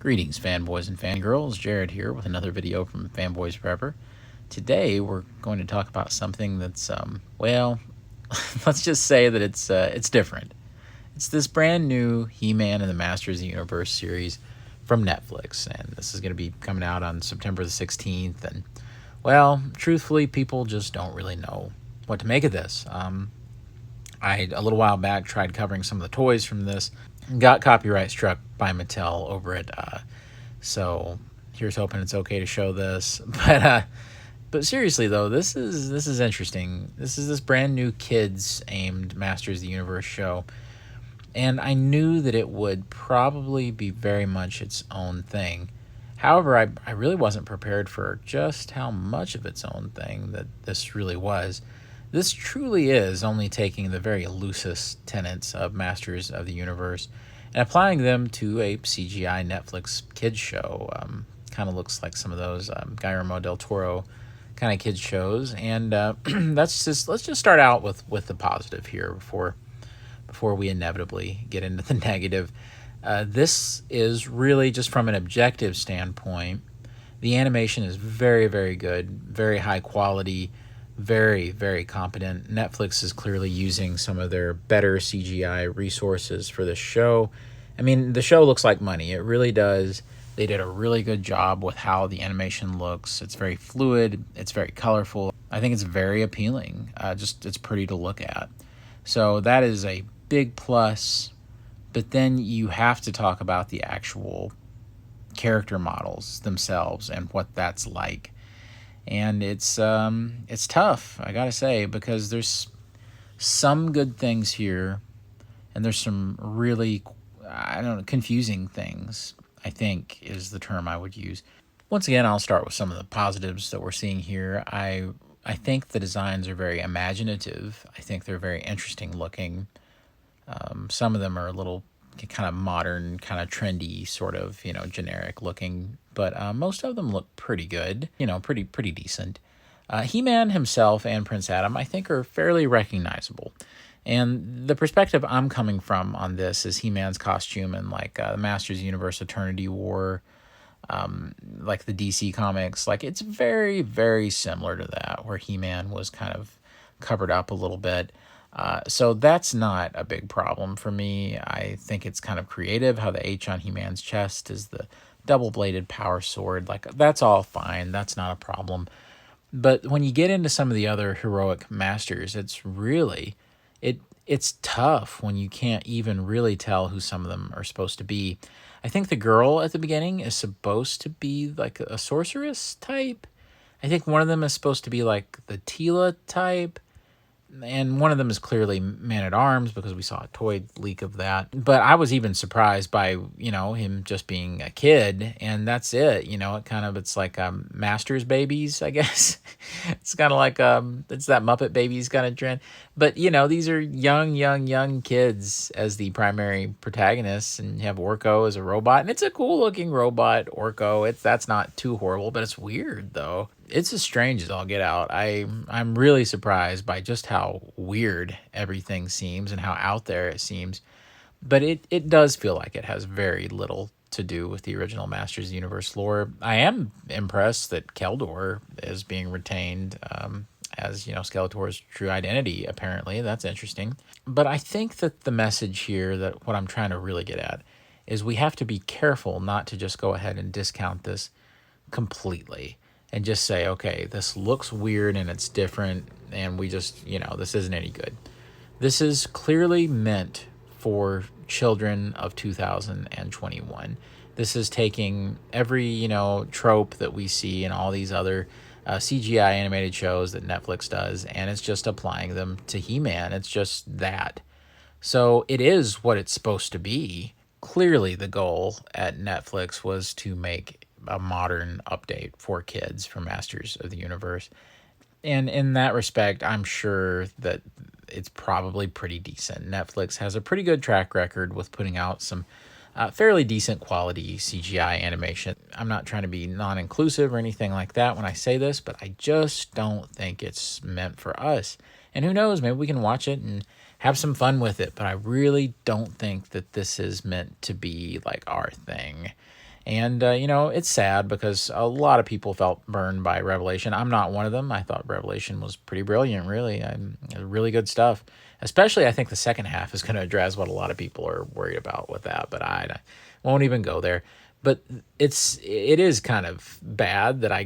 Greetings, fanboys and fangirls. Jared here with another video from Fanboys Forever. Today we're going to talk about something that's, well, let's just say that it's different. It's this brand new He-Man and the Masters of the Universe series from Netflix, and this is going to be coming out on September the 16th. And, well, truthfully, people just don't really know what to make of this. I, a little while back, tried covering some of the toys from this. Got copyright struck by Mattel over it. So here's hoping it's okay to show this. But seriously though, this is interesting. This is this brand new kids aimed Masters of the Universe show. And I knew that it would probably be very much its own thing. However, I really wasn't prepared for just how much of its own thing that this really was. This truly is only taking the very loosest tenets of Masters of the Universe and applying them to a CGI Netflix kids show. Kind of looks like some of those Guillermo del Toro kind of kids shows. And let's just start out with the positive here before we inevitably get into the negative. This is really just from an objective standpoint. The animation is very, very good, very high quality. Very, very competent. Netflix is clearly using some of their better CGI resources for this show. I mean, the show looks like money. It really does. They did a really good job with how the animation looks. It's very fluid. It's very colorful. I think it's very appealing. It's pretty to look at. So that is a big plus. But then you have to talk about the actual character models themselves and what that's like. And it's tough, I gotta say, because there's some good things here, and there's some really, confusing things, I think is the term I would use. Once again, I'll start with some of the positives that we're seeing here. I think the designs are very imaginative. I think they're very interesting looking. Some of them are a little kind of modern, kind of trendy, sort of, generic looking, but most of them look pretty good, pretty decent. He-Man himself and Prince Adam, I think, are fairly recognizable. And the perspective I'm coming from on this is He-Man's costume and like the Masters Universe Eternity War, like the DC comics. Like, it's very, very similar to that, where He-Man was kind of covered up a little bit. So that's not a big problem for me. I think it's kind of creative how the H on He-Man's chest is the double-bladed power sword. Like, that's all fine. That's not a problem. But when you get into some of the other heroic masters, it's really, it's tough when you can't even really tell who some of them are supposed to be. I think the girl at the beginning is supposed to be like a sorceress type. I think one of them is supposed to be like the Tila type. And one of them is clearly Man-at-Arms because we saw a toy leak of that. But I was even surprised by, him just being a kid, and that's it. It's like Masters babies, I guess. It's kind of like, it's that Muppet Babies kind of trend. But, these are young kids as the primary protagonists, and you have Orko as a robot. And it's a cool-looking robot, Orko. That's not too horrible, but it's weird, though. It's as strange as all get out. I'm really surprised by just how weird everything seems and how out there it seems. But it does feel like it has very little to do with the original Masters of the Universe lore. I am impressed that Keldor is being retained as, Skeletor's true identity, apparently. That's interesting. But I think that the message here, that what I'm trying to really get at, is we have to be careful not to just go ahead and discount this completely. And just say, okay, this looks weird and it's different, and we just, this isn't any good. This is clearly meant for children of 2021. This is taking every, trope that we see in all these other CGI animated shows that Netflix does, and it's just applying them to He-Man. It's just that. So it is what it's supposed to be. Clearly the goal at Netflix was to make a modern update for kids for Masters of the Universe. And in that respect, I'm sure that it's probably pretty decent. Netflix has a pretty good track record with putting out some fairly decent quality CGI animation. I'm not trying to be non-inclusive or anything like that when I say this, but I just don't think it's meant for us. And who knows, maybe we can watch it and have some fun with it, but I really don't think that this is meant to be like our thing. And, it's sad because a lot of people felt burned by Revelation. I'm not one of them. I thought Revelation was pretty brilliant, really. Really good stuff. Especially, I think the second half is going to address what a lot of people are worried about with that, but I won't even go there. But it is kind of bad that I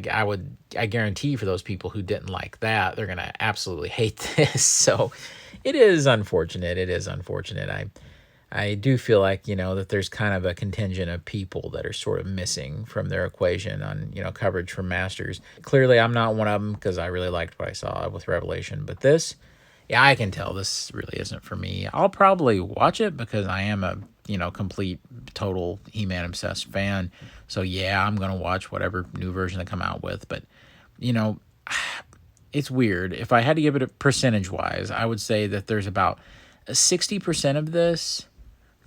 guarantee for those people who didn't like that, they're going to absolutely hate this. So it is unfortunate. It is unfortunate. I do feel like, that there's kind of a contingent of people that are sort of missing from their equation on, coverage from Masters. Clearly, I'm not one of them because I really liked what I saw with Revelation. But this, yeah, I can tell this really isn't for me. I'll probably watch it because I am a, complete, total He-Man obsessed fan. So, yeah, I'm going to watch whatever new version they come out with. But, you know, it's weird. If I had to give it a percentage-wise, I would say that there's about 60% of this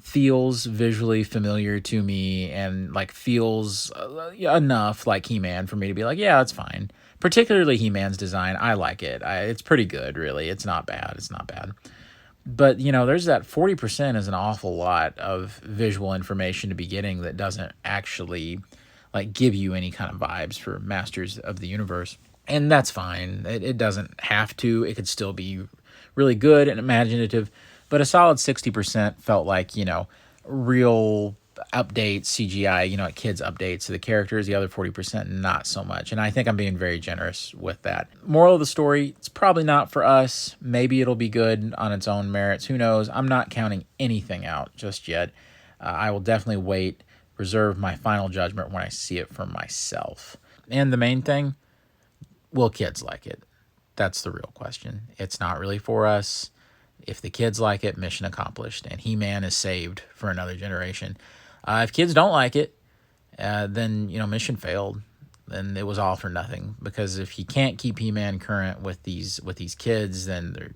feels visually familiar to me and like feels enough like He-Man for me to be like, yeah, it's fine. Particularly He-Man's design, I like it. It's pretty good, really. It's not bad. It's not bad. But, there's that 40% is an awful lot of visual information to be getting that doesn't actually like give you any kind of vibes for Masters of the Universe. And that's fine. It doesn't have to. It could still be really good and imaginative. But a solid 60% felt like, real updates, CGI, kids updates to the characters. The other 40%, not so much. And I think I'm being very generous with that. Moral of the story, it's probably not for us. Maybe it'll be good on its own merits. Who knows? I'm not counting anything out just yet. I will definitely wait, reserve my final judgment when I see it for myself. And the main thing, will kids like it? That's the real question. It's not really for us. If the kids like it, mission accomplished, and He-Man is saved for another generation. If kids don't like it, then, mission failed. Then it was all for nothing. Because if you can't keep He-Man current with these kids, then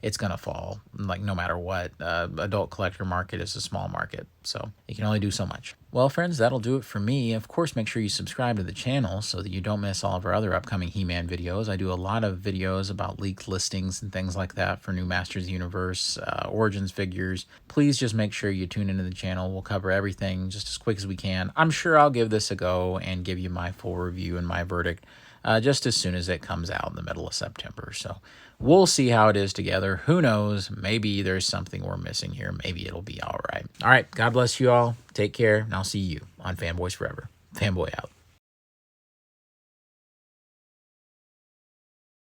it's going to fall, like no matter what. Adult collector market is a small market, so you can only do so much. Well, friends, that'll do it for me. Of course, make sure you subscribe to the channel so that you don't miss all of our other upcoming He-Man videos. I do a lot of videos about leaked listings and things like that for new Masters of the Universe, Origins figures. Please just make sure you tune into the channel. We'll cover everything just as quick as we can. I'm sure I'll give this a go and give you my full review and my verdict just as soon as it comes out in the middle of September. So we'll see how it is together. Who knows? Maybe there's something we're missing here. Maybe it'll be all right. All right. God bless you all. Take care. And I'll see you on Fanboys Forever. Fanboy out.